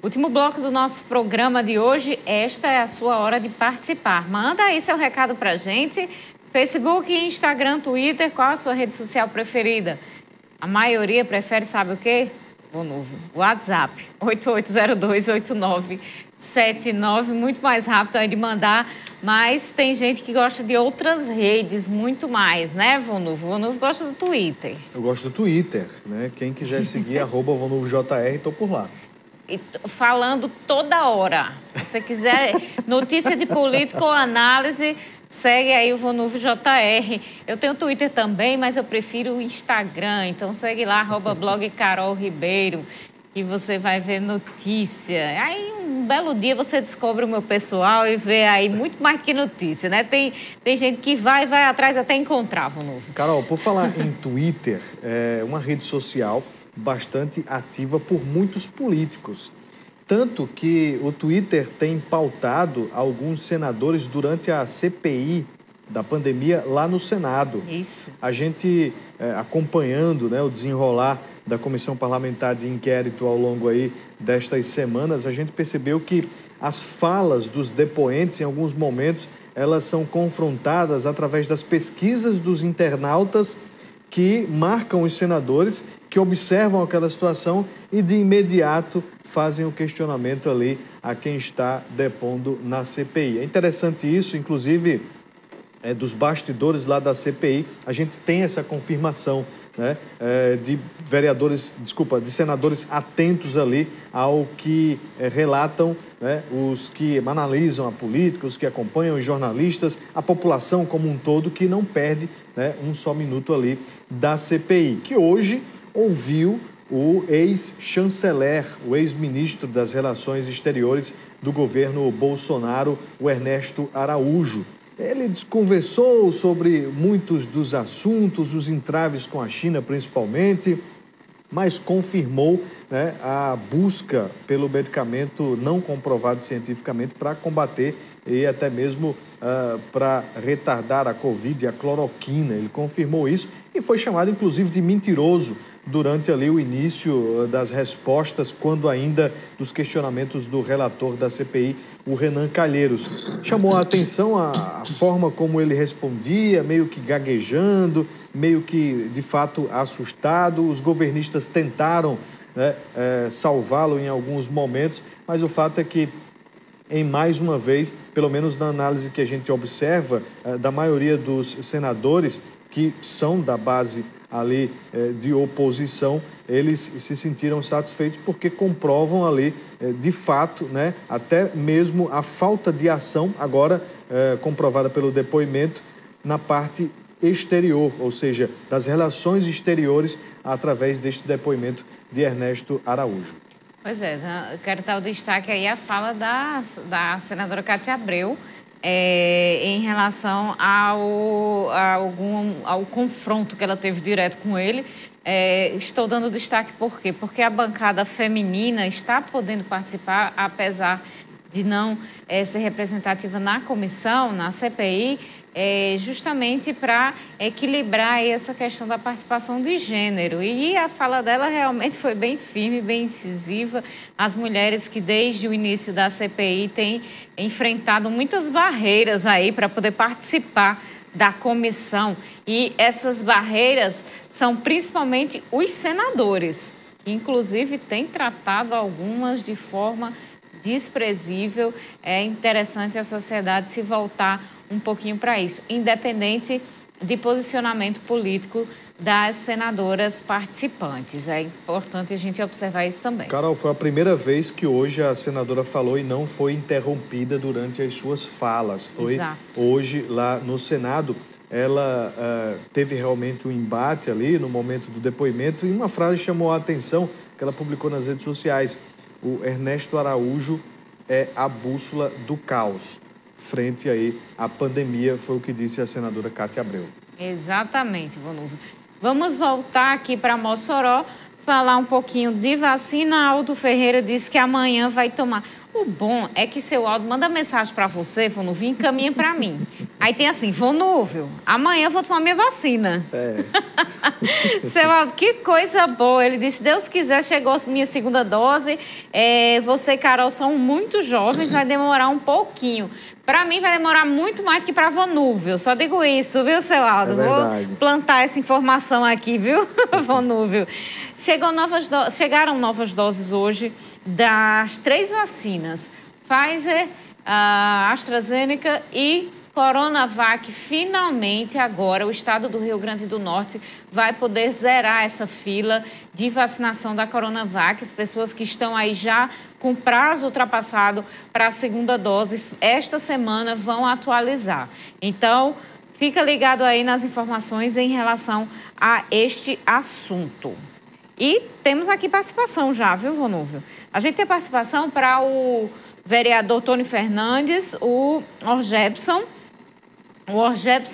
Último bloco do nosso programa de hoje, esta é a sua hora de participar. Manda aí seu recado pra gente, Facebook, Instagram, Twitter, qual a sua rede social preferida? A maioria prefere, sabe o quê? O novo WhatsApp, 88028979, muito mais rápido aí de mandar, mas tem gente que gosta de outras redes, muito mais, né, Vonuvo? Vonuvo gosta do Twitter. Eu gosto do Twitter, né? Quem quiser seguir, @VonuvoJR, estou por lá. E falando toda hora. Se você quiser notícia de política ou análise, segue aí o Vonuvo JR. Eu tenho Twitter também, mas eu prefiro o Instagram. Então segue lá, @blog Carol Ribeiro, e você vai ver notícia. Aí um belo dia você descobre o meu pessoal e vê aí muito mais que notícia, né? Tem gente que vai atrás até encontrar, Vonuvo. Carol, por falar em Twitter, é uma rede social bastante ativa por muitos políticos. Tanto que o Twitter tem pautado alguns senadores durante a CPI da pandemia lá no Senado. Isso. A gente, acompanhando, né, o desenrolar da Comissão Parlamentar de Inquérito ao longo aí destas semanas, a gente percebeu que as falas dos depoentes, em alguns momentos, elas são confrontadas através das pesquisas dos internautas que marcam os senadores, que observam aquela situação e de imediato fazem o questionamento ali a quem está depondo na CPI. É interessante isso, inclusive dos bastidores lá da CPI, a gente tem essa confirmação, né, de senadores atentos ali ao que relatam, né, os que analisam a política, os que acompanham, os jornalistas, a população como um todo, que não perde, né, um só minuto ali da CPI, que hoje ouviu o ex-chanceler, o ex-ministro das Relações Exteriores do governo Bolsonaro, o Ernesto Araújo. Ele conversou sobre muitos dos assuntos, os entraves com a China principalmente, mas confirmou, né, a busca pelo medicamento não comprovado cientificamente para combater e até mesmo para retardar a Covid, a cloroquina. Ele confirmou isso e foi chamado, inclusive, de mentiroso durante ali o início das respostas, quando ainda dos questionamentos do relator da CPI, o Renan Calheiros. Chamou a atenção a forma como ele respondia, meio que gaguejando, meio que, de fato, assustado. Os governistas tentaram, né, salvá-lo em alguns momentos, mas o fato é que, em mais uma vez, pelo menos na análise que a gente observa, da maioria dos senadores que são da base ali de oposição, eles se sentiram satisfeitos porque comprovam ali, de fato, né, até mesmo a falta de ação, agora comprovada pelo depoimento, na parte exterior, ou seja, das relações exteriores, através deste depoimento de Ernesto Araújo. Pois é, quero dar o destaque aí a fala da senadora Cátia Abreu, em relação ao confronto que ela teve direto com ele. Estou dando destaque por quê? Porque a bancada feminina está podendo participar, apesar de não ser representativa na comissão, na CPI, justamente para equilibrar aí essa questão da participação de gênero. E a fala dela realmente foi bem firme, bem incisiva. As mulheres que desde o início da CPI têm enfrentado muitas barreiras aí para poder participar da comissão. E essas barreiras são principalmente os senadores, que inclusive têm tratado algumas de forma desprezível. É interessante a sociedade se voltar um pouquinho para isso, independente de posicionamento político das senadoras participantes. É importante a gente observar isso também. Carol, foi a primeira vez que hoje a senadora falou e não foi interrompida durante as suas falas. Foi Exato. Hoje lá no Senado. Ela teve realmente um embate ali no momento do depoimento e uma frase chamou a atenção que ela publicou nas redes sociais. O Ernesto Araújo é a bússola do caos frente aí à pandemia, foi o que disse a senadora Cátia Abreu. Exatamente, Vonuvo. Vamos voltar aqui para Mossoró, falar um pouquinho de vacina. Aldo Ferreira disse que amanhã vai tomar. O bom é que seu Aldo manda mensagem para você, Vonuvo, e encaminha para mim. Aí tem assim, Vonúvio, amanhã eu vou tomar minha vacina. Seu Aldo, que coisa boa. Ele disse, Deus quiser, chegou minha segunda dose. Você e Carol são muito jovens, vai demorar um pouquinho. Para mim vai demorar muito mais que para Vonúvio. Só digo isso, viu, seu Aldo? Vou plantar essa informação aqui, viu, Vonúvio? Chegaram novas doses hoje das 3 vacinas. Pfizer, AstraZeneca e Coronavac. Finalmente, agora, o estado do Rio Grande do Norte vai poder zerar essa fila de vacinação da Coronavac. As pessoas que estão aí já com prazo ultrapassado para a segunda dose, esta semana vão atualizar. Então, fica ligado aí nas informações em relação a este assunto. E temos aqui participação já, viu, Vonúvio? A gente tem participação para o vereador Tony Fernandes, o Orgebson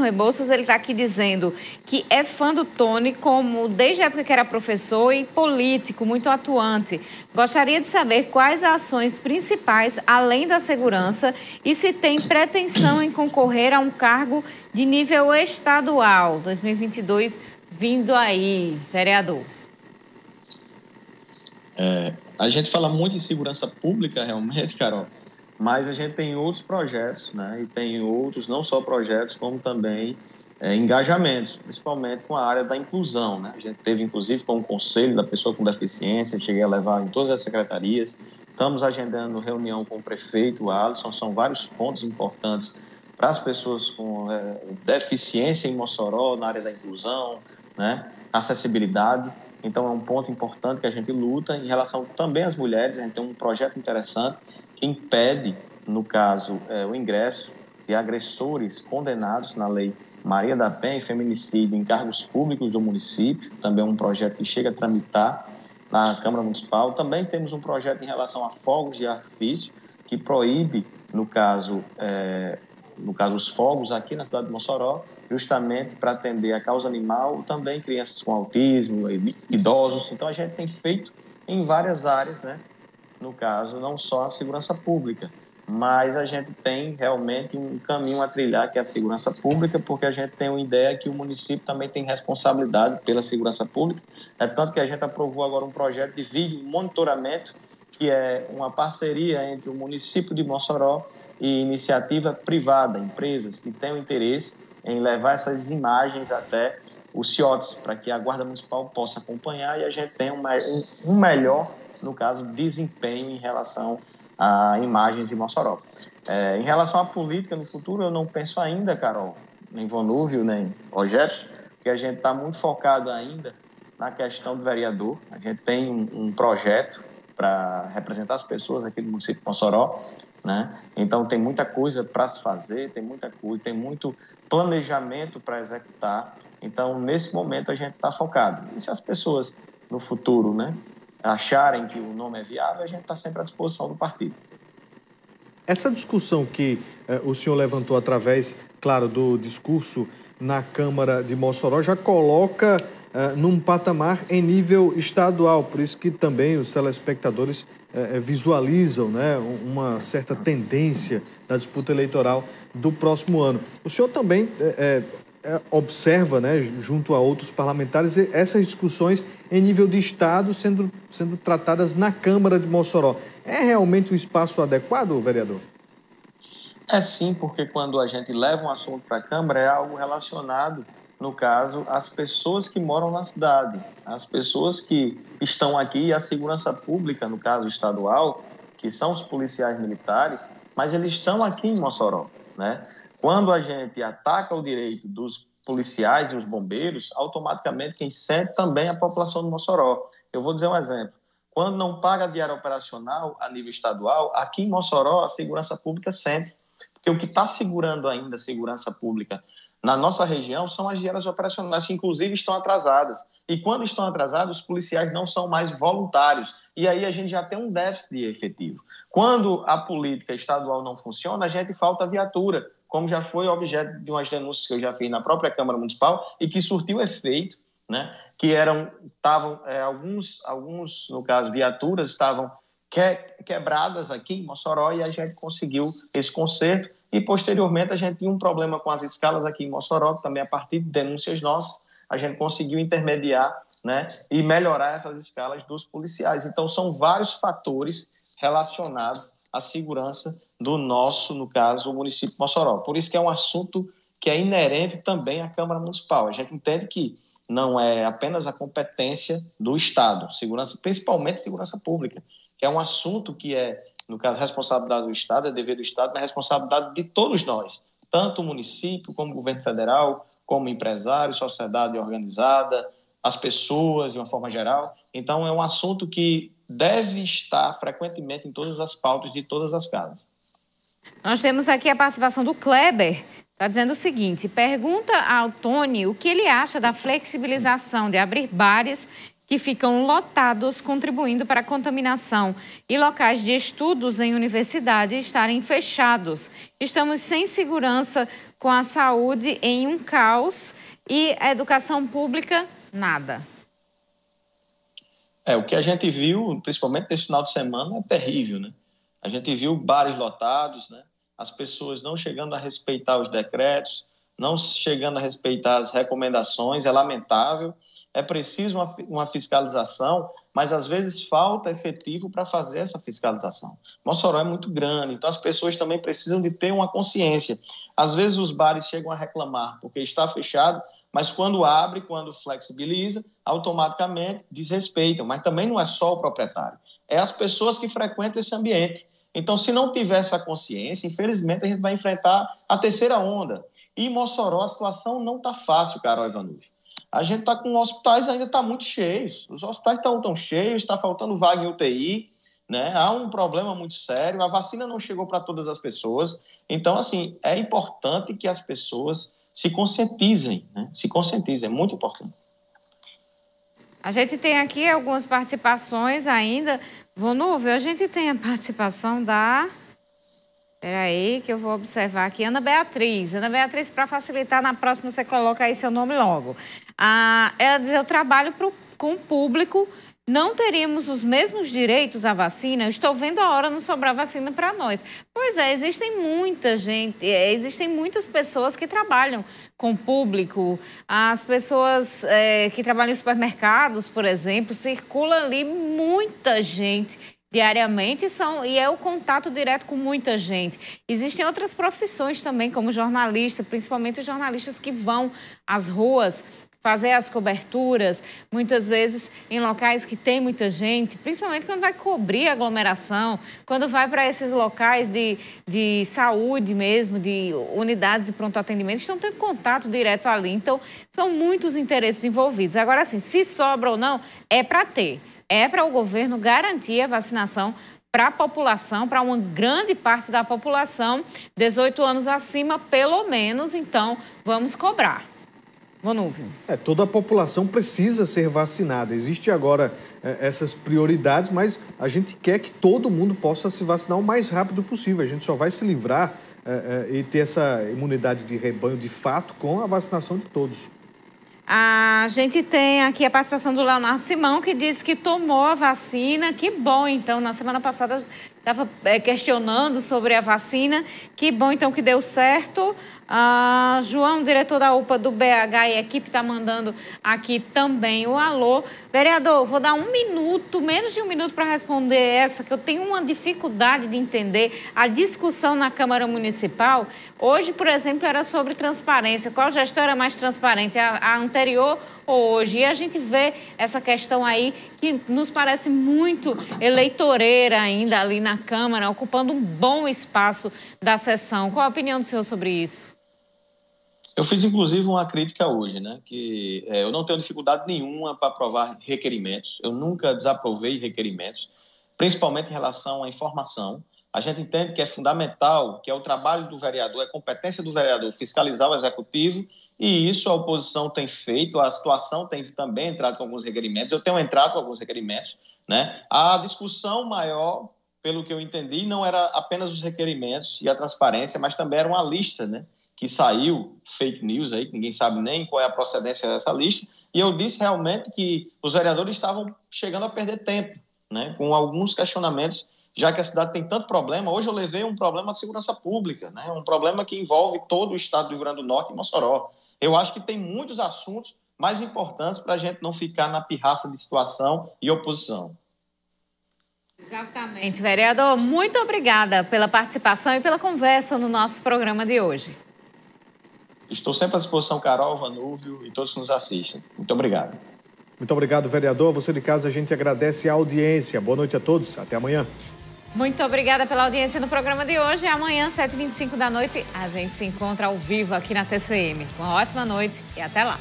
Rebouças. Ele está aqui dizendo que é fã do Tony desde a época que era professor e político, muito atuante. Gostaria de saber quais ações principais, além da segurança, e se tem pretensão em concorrer a um cargo de nível estadual, 2022, vindo aí, vereador. A gente fala muito em segurança pública, realmente, Carol, mas a gente tem outros projetos, né? E tem outros, não só projetos, como também engajamentos, principalmente com a área da inclusão, né? A gente teve, inclusive, com o Conselho da Pessoa com Deficiência, cheguei a levar em todas as secretarias. Estamos agendando reunião com o prefeito, o Alisson, são vários pontos importantes para as pessoas com deficiência em Mossoró, na área da inclusão, né? Acessibilidade. Então, é um ponto importante que a gente luta. Em relação também às mulheres, a gente tem um projeto interessante que impede, no caso, o ingresso de agressores condenados na Lei Maria da Penha e feminicídio em cargos públicos do município. Também é um projeto que chega a tramitar na Câmara Municipal. Também temos um projeto em relação a fogos de artifício, que proíbe, no caso, os fogos aqui na cidade de Mossoró, justamente para atender a causa animal, também crianças com autismo, idosos. Então, a gente tem feito em várias áreas, né? No caso, não só a segurança pública, mas a gente tem realmente um caminho a trilhar, que é a segurança pública, porque a gente tem uma ideia que o município também tem responsabilidade pela segurança pública. É tanto que a gente aprovou agora um projeto de vídeo monitoramento, que é uma parceria entre o município de Mossoró e iniciativa privada, empresas que têm o interesse em levar essas imagens até os CIOTs, para que a Guarda Municipal possa acompanhar e a gente tenha um melhor, no caso, desempenho em relação a imagens de Mossoró. Em relação à política no futuro, eu não penso ainda, Carol, nem Vonúvio, nem Rogério, porque a gente está muito focado ainda na questão do vereador. A gente tem um projeto para representar as pessoas aqui do município de Mossoró, né? Então tem muita coisa para se fazer, tem muito planejamento para executar. Então, nesse momento, a gente está focado. E se as pessoas no futuro, né, acharem que o nome é viável, a gente está sempre à disposição do partido. Essa discussão que o senhor levantou através, claro, do discurso na Câmara de Mossoró já coloca num patamar em nível estadual, por isso que também os telespectadores visualizam, né, uma certa tendência da disputa eleitoral do próximo ano. O senhor também observa, né, junto a outros parlamentares, essas discussões em nível de Estado sendo tratadas na Câmara de Mossoró. É realmente um espaço adequado, vereador? É sim, porque quando a gente leva um assunto para a Câmara é algo relacionado, no caso, às pessoas que moram na cidade, as pessoas que estão aqui e a segurança pública, no caso estadual, que são os policiais militares, mas eles estão aqui em Mossoró, né? Quando a gente ataca o direito dos policiais e os bombeiros, automaticamente quem sente também é a população de Mossoró. Eu vou dizer um exemplo. Quando não paga a diária operacional a nível estadual, aqui em Mossoró a segurança pública sente, porque o que está segurando ainda a segurança pública na nossa região são as diárias operacionais, que inclusive estão atrasadas. E quando estão atrasadas, os policiais não são mais voluntários. E aí a gente já tem um déficit de efetivo. Quando a política estadual não funciona, a gente falta viatura, como já foi objeto de umas denúncias que eu já fiz na própria Câmara Municipal e que surtiu efeito, né? Que alguns, no caso, viaturas estavam quebradas aqui em Mossoró e a gente conseguiu esse conserto e posteriormente a gente tinha um problema com as escalas aqui em Mossoró, que também a partir de denúncias nossas, a gente conseguiu intermediar, né, e melhorar essas escalas dos policiais. Então, são vários fatores relacionados à segurança do nosso, no caso, o município de Mossoró. Por isso que é um assunto que é inerente também à Câmara Municipal. A gente entende que não é apenas a competência do Estado, segurança, principalmente segurança pública, que é um assunto que é, no caso, responsabilidade do Estado, é dever do Estado, mas responsabilidade de todos nós, tanto o município, como o governo federal, como empresários, sociedade organizada, as pessoas, de uma forma geral. Então, é um assunto que deve estar frequentemente em todas as pautas de todas as casas. Nós temos aqui a participação do Kleber. Está dizendo o seguinte: pergunta ao Tony o que ele acha da flexibilização de abrir bares que ficam lotados, contribuindo para a contaminação, e locais de estudos em universidade estarem fechados. Estamos sem segurança, com a saúde em um caos e a educação pública, nada. O que a gente viu, principalmente nesse final de semana, é terrível, né? A gente viu bares lotados, né? As pessoas não chegando a respeitar os decretos, não chegando a respeitar as recomendações, é lamentável. É preciso uma fiscalização, mas às vezes falta efetivo para fazer essa fiscalização. Mossoró é muito grande, então as pessoas também precisam de ter uma consciência. Às vezes os bares chegam a reclamar porque está fechado, mas quando abre, quando flexibiliza, automaticamente desrespeitam. Mas também não é só o proprietário, é as pessoas que frequentam esse ambiente. Então, se não tiver essa consciência, infelizmente a gente vai enfrentar a terceira onda. E em Mossoró a situação não está fácil, Carol Ivanucci. A gente está com hospitais ainda tá muito cheios. Os hospitais estão tão cheios, está faltando vaga em UTI, né? Há um problema muito sério, a vacina não chegou para todas as pessoas. Então, assim, é importante que as pessoas se conscientizem, né? Se conscientizem, é muito importante. A gente tem aqui algumas participações ainda. Vonúvio, a gente tem a participação da... Espera aí, que eu vou observar aqui. Ana Beatriz. Ana Beatriz, para facilitar, na próxima você coloca aí seu nome logo. Ela diz: eu trabalho com o público, não teríamos os mesmos direitos à vacina? Eu estou vendo a hora não sobrar vacina para nós. Pois é, existem muitas pessoas que trabalham com o público. As pessoas que trabalham em supermercados, por exemplo, circula ali muita gente diariamente e é o contato direto com muita gente. Existem outras profissões também, como jornalista, principalmente os jornalistas que vão às ruas fazer as coberturas, muitas vezes em locais que tem muita gente, principalmente quando vai cobrir aglomeração, quando vai para esses locais de saúde mesmo, de unidades de pronto atendimento, estão tendo contato direto ali. Então, são muitos interesses envolvidos. Agora, assim, se sobra ou não, é para ter. É para o governo garantir a vacinação para a população, para uma grande parte da população, 18 anos acima, pelo menos. Então, vamos cobrar. Vonúvio. Toda a população precisa ser vacinada. Existe agora essas prioridades, mas a gente quer que todo mundo possa se vacinar o mais rápido possível. A gente só vai se livrar e ter essa imunidade de rebanho de fato com a vacinação de todos. A gente tem aqui a participação do Leonardo Simão, que disse que tomou a vacina. Que bom, então. Na semana passada estava questionando sobre a vacina. Que bom, então, que deu certo. João, diretor da UPA do BH, e a equipe está mandando aqui também o alô. Vereador, vou dar menos de um minuto para responder essa, que eu tenho uma dificuldade de entender a discussão na Câmara Municipal. Hoje, por exemplo, era sobre transparência. Qual gestão era mais transparente, a anterior ou hoje? E a gente vê essa questão aí que nos parece muito eleitoreira ainda ali na Câmara, ocupando um bom espaço da sessão. Qual a opinião do senhor sobre isso? Eu fiz, inclusive, uma crítica hoje, né? Que eu não tenho dificuldade nenhuma para aprovar requerimentos. Eu nunca desaprovei requerimentos, principalmente em relação à informação. A gente entende que é fundamental, que é o trabalho do vereador, é competência do vereador fiscalizar o executivo, e isso a oposição tem feito, a situação tem também entrado com alguns requerimentos, eu tenho entrado com alguns requerimentos, né? A discussão maior, pelo que eu entendi, não era apenas os requerimentos e a transparência, mas também era uma lista, né, que saiu, fake news aí, que ninguém sabe nem qual é a procedência dessa lista, e eu disse realmente que os vereadores estavam chegando a perder tempo, né, com alguns questionamentos já que a cidade tem tanto problema, hoje eu levei um problema de segurança pública, né? Um problema que envolve todo o estado do Rio Grande do Norte e Mossoró. Eu acho que tem muitos assuntos mais importantes para a gente não ficar na pirraça de situação e oposição. Exatamente, vereador. Muito obrigada pela participação e pela conversa no nosso programa de hoje. Estou sempre à disposição, Carol, Vanúvio e todos que nos assistem. Muito obrigado. Muito obrigado, vereador. Você de casa, a gente agradece a audiência. Boa noite a todos. Até amanhã. Muito obrigada pela audiência no programa de hoje. Amanhã, 7h25 da noite, a gente se encontra ao vivo aqui na TCM. Uma ótima noite e até lá.